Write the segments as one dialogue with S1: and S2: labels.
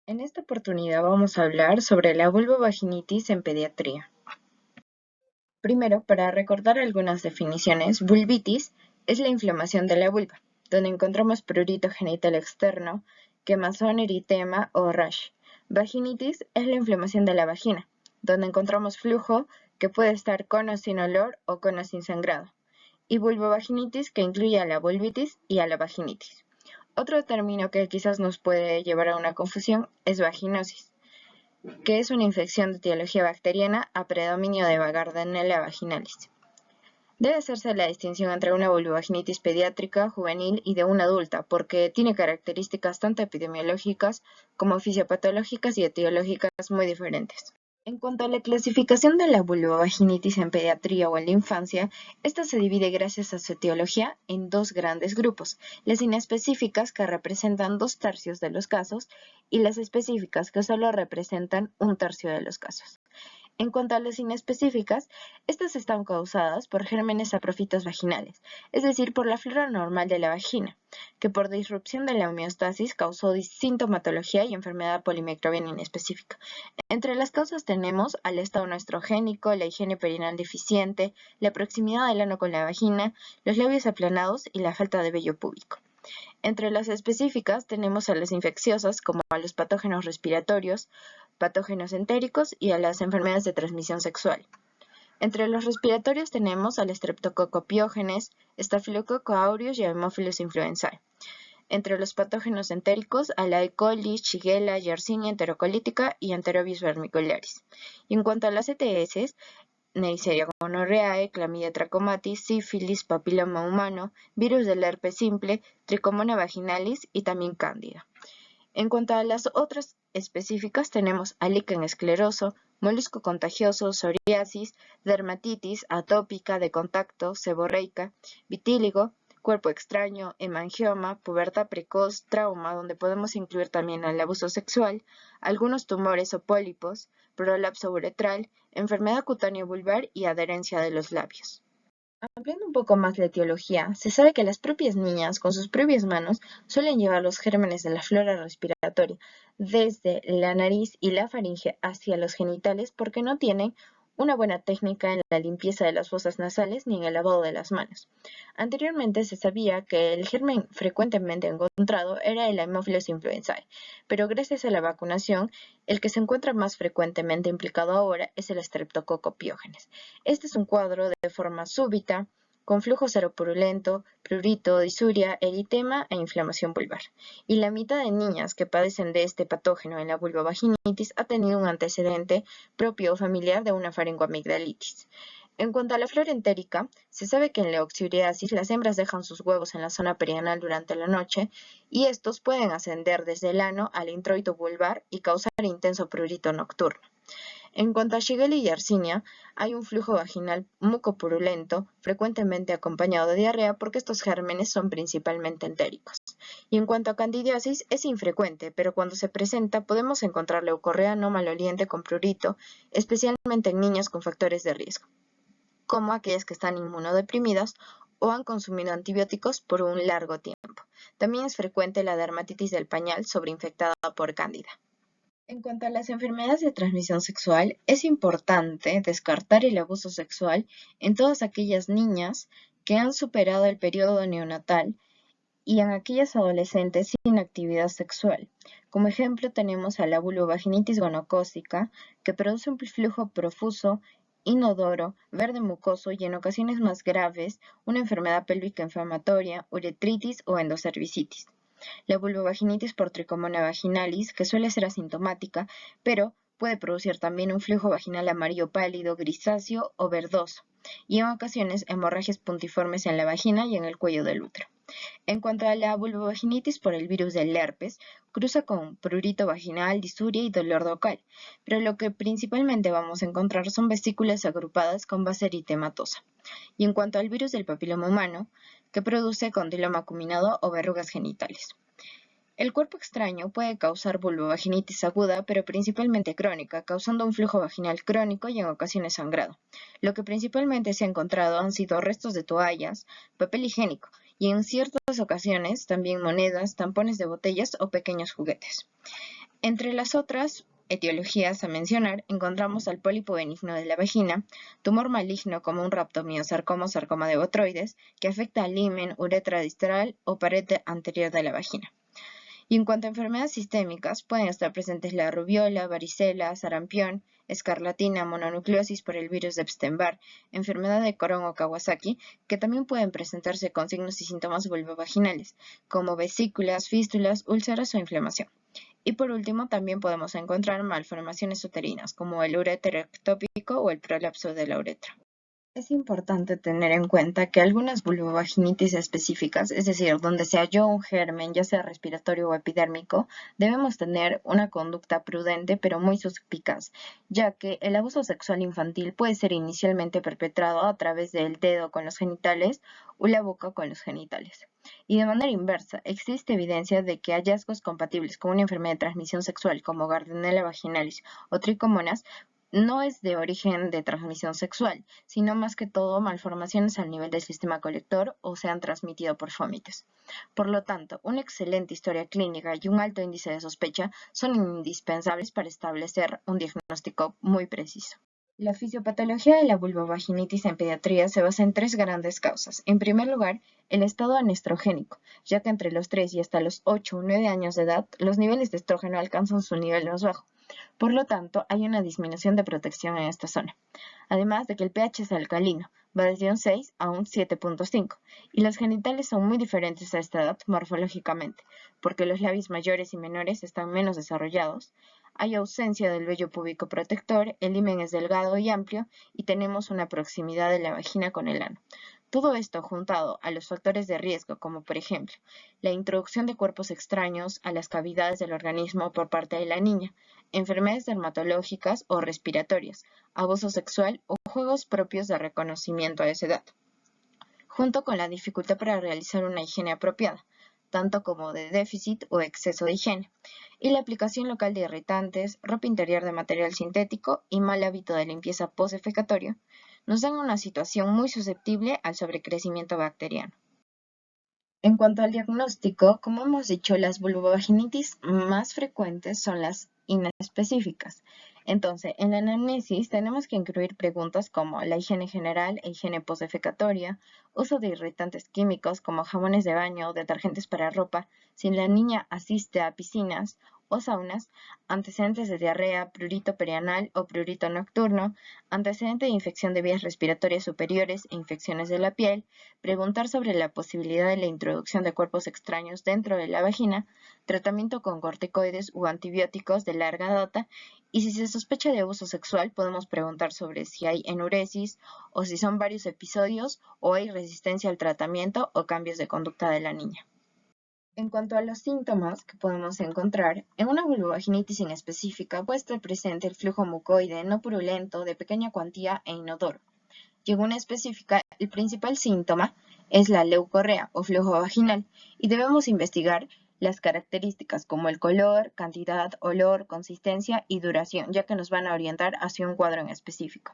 S1: En esta oportunidad vamos a hablar sobre la vulvovaginitis en pediatría. Primero, para recordar algunas definiciones, vulvitis es la inflamación de la vulva, donde encontramos prurito genital externo, quemazón, eritema o rash. Vaginitis es la inflamación de la vagina, donde encontramos flujo que puede estar con o sin olor o con o sin sangrado. Y vulvovaginitis que incluye a la vulvitis y a la vaginitis. Otro término que quizás nos puede llevar a una confusión es vaginosis, que es una infección de etiología bacteriana a predominio de Gardnerella vaginalis. Debe hacerse la distinción entre una vulvovaginitis pediátrica, juvenil y de una adulta, porque tiene características tanto epidemiológicas como fisiopatológicas y etiológicas muy diferentes. En cuanto a la clasificación de la vulvovaginitis en pediatría o en la infancia, esta se divide gracias a su etiología en dos grandes grupos, las inespecíficas que representan 2/3 de los casos y las específicas que solo representan 1/3 de los casos. En cuanto a las inespecíficas, estas están causadas por gérmenes saprófitos vaginales, es decir, por la flora normal de la vagina, que por disrupción de la homeostasis causó sintomatología y enfermedad polimicrobiana inespecífica. Entre las causas tenemos al estado no estrogénico, la higiene perineal deficiente, la proximidad del ano con la vagina, los labios aplanados y la falta de vello púbico. Entre las específicas tenemos a las infecciosas como a los patógenos respiratorios, patógenos entéricos y a las enfermedades de transmisión sexual. Entre los respiratorios tenemos al Streptococcus pyogenes, Staphylococcus aureus y Haemophilus influenzae. Entre los patógenos entéricos a la E. coli, Shigella, Yersinia enterocolítica y Enterobius vermicularis. Y en cuanto a las ETS, Neisseria gonorrhoeae, Chlamydia trachomatis, sífilis, papiloma humano, virus del herpes simple, Trichomona vaginalis y también cándida. En cuanto a las otras específicas tenemos a líquen escleroso, molusco contagioso, psoriasis, dermatitis atópica de contacto, seborreica, vitíligo, cuerpo extraño, hemangioma, pubertad precoz, trauma, donde podemos incluir también el abuso sexual, algunos tumores o pólipos, prolapso uretral, enfermedad cutánea vulvar y adherencia de los labios. Ampliando un poco más la etiología, se sabe que las propias niñas con sus propias manos suelen llevar los gérmenes de la flora respiratoria desde la nariz y la faringe hacia los genitales porque no tienen una buena técnica en la limpieza de las fosas nasales ni en el lavado de las manos. Anteriormente se sabía que el germen frecuentemente encontrado era el Haemophilus influenzae, pero gracias a la vacunación, el que se encuentra más frecuentemente implicado ahora es el Streptococcus pyogenes. Este es un cuadro de forma súbita, con flujo seropurulento, prurito, disuria, eritema e inflamación vulvar. Y la mitad de niñas que padecen de este patógeno en la vulvovaginitis ha tenido un antecedente propio o familiar de una faringoamigdalitis. En cuanto a la flora entérica, se sabe que en la oxyuriasis las hembras dejan sus huevos en la zona perianal durante la noche y estos pueden ascender desde el ano al introito vulvar y causar intenso prurito nocturno. En cuanto a Shigella y Yersinia, hay un flujo vaginal mucopurulento, frecuentemente acompañado de diarrea porque estos gérmenes son principalmente entéricos. Y en cuanto a candidiasis, es infrecuente, pero cuando se presenta podemos encontrar leucorrea no maloliente con prurito, especialmente en niñas con factores de riesgo, como aquellas que están inmunodeprimidas o han consumido antibióticos por un largo tiempo. También es frecuente la dermatitis del pañal sobreinfectada por cándida. En cuanto a las enfermedades de transmisión sexual, es importante descartar el abuso sexual en todas aquellas niñas que han superado el periodo neonatal y en aquellas adolescentes sin actividad sexual. Como ejemplo tenemos a la vulvovaginitis gonocócica, que produce un flujo profuso, inodoro, verde mucoso y en ocasiones más graves, una enfermedad pélvica inflamatoria, uretritis o endocervicitis. La vulvovaginitis por Trichomona vaginalis, que suele ser asintomática, pero puede producir también un flujo vaginal amarillo pálido, grisáceo o verdoso, y en ocasiones hemorragias puntiformes en la vagina y en el cuello del útero. En cuanto a la vulvovaginitis por el virus del herpes, cruza con prurito vaginal, disuria y dolor local, pero lo que principalmente vamos a encontrar son vesículas agrupadas con base eritematosa. Y en cuanto al virus del papiloma humano, que produce condiloma acuminado o verrugas genitales. El cuerpo extraño puede causar vulvovaginitis aguda, pero principalmente crónica, causando un flujo vaginal crónico y en ocasiones sangrado. Lo que principalmente se ha encontrado han sido restos de toallas, papel higiénico y en ciertas ocasiones también monedas, tampones de botellas o pequeños juguetes. Entre las otras etiologías a mencionar encontramos al pólipo benigno de la vagina, tumor maligno como un rhabdomiosarcoma o sarcoma de botroides, que afecta al himen, uretra distal o pared anterior de la vagina. Y en cuanto a enfermedades sistémicas, pueden estar presentes la rubiola, varicela, sarampión, escarlatina, mononucleosis por el virus de Epstein-Barr, enfermedad de Crohn o Kawasaki, que también pueden presentarse con signos y síntomas vulvovaginales, como vesículas, fístulas, úlceras o inflamación. Y por último, también podemos encontrar malformaciones uterinas, como el uréter ectópico o el prolapso de la uretra. Es importante tener en cuenta que algunas vulvovaginitis específicas, es decir, donde se halló un germen, ya sea respiratorio o epidérmico, debemos tener una conducta prudente pero muy suspicaz, ya que el abuso sexual infantil puede ser inicialmente perpetrado a través del dedo con los genitales o la boca con los genitales. Y de manera inversa, existe evidencia de que hallazgos compatibles con una enfermedad de transmisión sexual como Gardnerella vaginalis o tricomonas no es de origen de transmisión sexual, sino más que todo malformaciones al nivel del sistema colector o se han transmitido por fomites. Por lo tanto, una excelente historia clínica y un alto índice de sospecha son indispensables para establecer un diagnóstico muy preciso. La fisiopatología de la vulvovaginitis en pediatría se basa en tres grandes causas. En primer lugar, el estado anestrogénico, ya que entre los 3 y hasta los 8 o 9 años de edad, los niveles de estrógeno alcanzan su nivel más bajo. Por lo tanto, hay una disminución de protección en esta zona. Además de que el pH es alcalino, va desde un 6 a un 7.5, y los genitales son muy diferentes a esta edad morfológicamente, porque los labios mayores y menores están menos desarrollados, hay ausencia del vello púbico protector, el himen es delgado y amplio, y tenemos una proximidad de la vagina con el ano. Todo esto juntado a los factores de riesgo, como por ejemplo la introducción de cuerpos extraños a las cavidades del organismo por parte de la niña, enfermedades dermatológicas o respiratorias, abuso sexual o juegos propios de reconocimiento a esa edad, junto con la dificultad para realizar una higiene apropiada, tanto como de déficit o exceso de higiene, y la aplicación local de irritantes, ropa interior de material sintético y mal hábito de limpieza postdefecatorio, nos dan una situación muy susceptible al sobrecrecimiento bacteriano. En cuanto al diagnóstico, como hemos dicho, las vulvovaginitis más frecuentes son las inespecíficas. Entonces, en la anamnesis tenemos que incluir preguntas como la higiene general e higiene postdefecatoria, uso de irritantes químicos como jabones de baño o detergentes para ropa, si la niña asiste a piscinas o saunas, antecedentes de diarrea, prurito perianal o prurito nocturno, antecedente de infección de vías respiratorias superiores e infecciones de la piel, preguntar sobre la posibilidad de la introducción de cuerpos extraños dentro de la vagina, tratamiento con corticoides u antibióticos de larga data, y si se sospecha de abuso sexual, podemos preguntar sobre si hay enuresis o si son varios episodios o hay resistencia al tratamiento o cambios de conducta de la niña. En cuanto a los síntomas que podemos encontrar, en una vulvovaginitis inespecífica puede estar presente el flujo mucoide no purulento de pequeña cuantía e inodoro. Y en una específica, el principal síntoma es la leucorrea o flujo vaginal y debemos investigar las características como el color, cantidad, olor, consistencia y duración, ya que nos van a orientar hacia un cuadro en específico.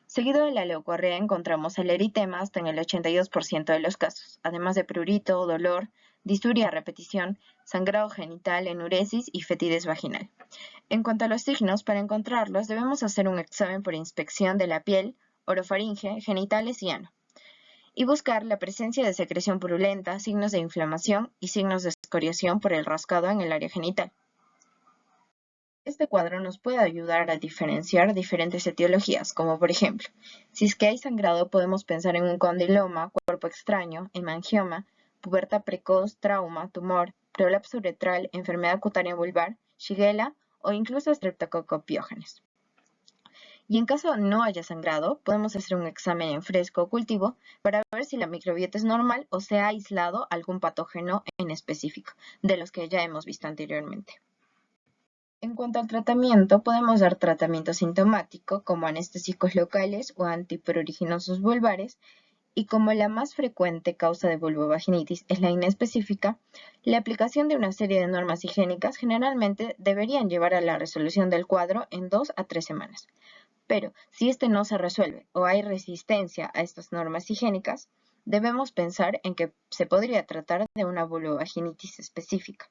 S1: Seguido de la leucorrea encontramos el eritema hasta en el 82% de los casos, además de prurito, dolor, disuria a repetición, sangrado genital, enuresis y fetidez vaginal. En cuanto a los signos, para encontrarlos debemos hacer un examen por inspección de la piel, orofaringe, genitales y ano, y buscar la presencia de secreción purulenta, signos de inflamación y signos de escoriación por el rascado en el área genital. Este cuadro nos puede ayudar a diferenciar diferentes etiologías, como por ejemplo, si es que hay sangrado podemos pensar en un condiloma, cuerpo extraño, hemangioma, pubertad precoz, trauma, tumor, prolapso uretral, enfermedad cutánea vulvar, Shigella o incluso Streptococcus pyogenes. Y en caso no haya sangrado, podemos hacer un examen en fresco o cultivo para ver si la microbiota es normal o se ha aislado algún patógeno en específico, de los que ya hemos visto anteriormente. En cuanto al tratamiento, podemos dar tratamiento sintomático como anestésicos locales o antipruriginosos vulvares, y como la más frecuente causa de vulvovaginitis es la inespecífica, la aplicación de una serie de normas higiénicas generalmente deberían llevar a la resolución del cuadro en 2 a 3 semanas. Pero si este no se resuelve o hay resistencia a estas normas higiénicas, debemos pensar en que se podría tratar de una vulvovaginitis específica.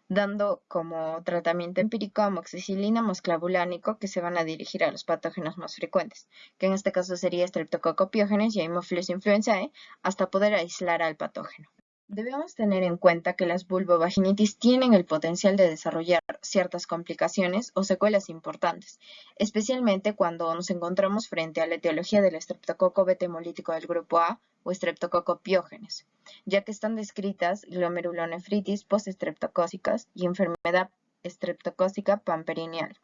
S1: dando como tratamiento empírico amoxicilina, mosclavulánico, que se van a dirigir a los patógenos más frecuentes, que en este caso sería Streptococcus pyogenes y Haemophilus influenzae, hasta poder aislar al patógeno. Debemos tener en cuenta que las vulvovaginitis tienen el potencial de desarrollar ciertas complicaciones o secuelas importantes, especialmente cuando nos encontramos frente a la etiología del estreptococo beta hemolítico del grupo A o Streptococcus pyogenes, ya que están descritas glomerulonefritis postestreptocócicas y enfermedad estreptocócica pamperineal.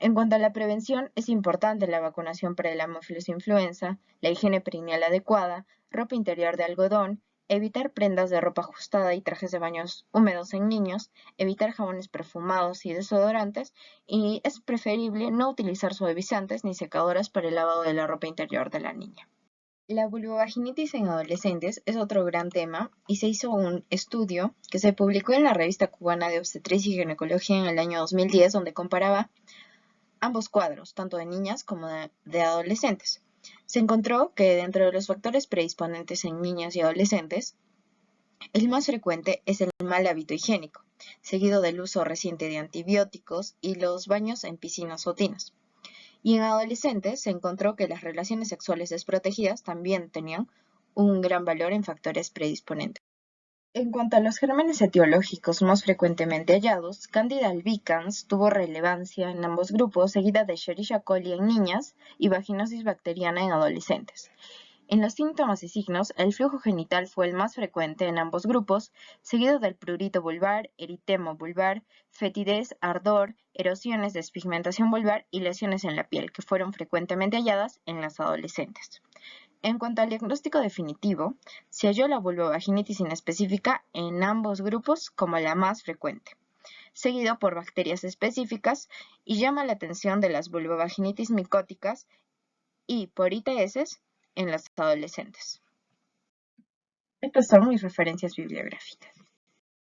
S1: En cuanto a la prevención, es importante la vacunación para el Haemophilus influenza, la higiene perineal adecuada, ropa interior de algodón, evitar prendas de ropa ajustada y trajes de baños húmedos en niños, evitar jabones perfumados y desodorantes, y es preferible no utilizar suavizantes ni secadoras para el lavado de la ropa interior de la niña. La vulvovaginitis en adolescentes es otro gran tema y se hizo un estudio que se publicó en la revista cubana de obstetricia y ginecología en el año 2010, donde comparaba ambos cuadros, tanto de niñas como de adolescentes. Se encontró que dentro de los factores predisponentes en niñas y adolescentes, el más frecuente es el mal hábito higiénico, seguido del uso reciente de antibióticos y los baños en piscinas o tinas. Y en adolescentes se encontró que las relaciones sexuales desprotegidas también tenían un gran valor en factores predisponentes. En cuanto a los gérmenes etiológicos más frecuentemente hallados, Candida albicans tuvo relevancia en ambos grupos, seguida de Escherichia coli en niñas y vaginosis bacteriana en adolescentes. En los síntomas y signos, el flujo genital fue el más frecuente en ambos grupos, seguido del prurito vulvar, eritema vulvar, fetidez, ardor, erosiones, despigmentación vulvar y lesiones en la piel, que fueron frecuentemente halladas en las adolescentes. En cuanto al diagnóstico definitivo, se halló la vulvovaginitis inespecífica en ambos grupos como la más frecuente, seguido por bacterias específicas, y llama la atención de las vulvovaginitis micóticas y por ITS en los adolescentes. Estas son mis referencias bibliográficas.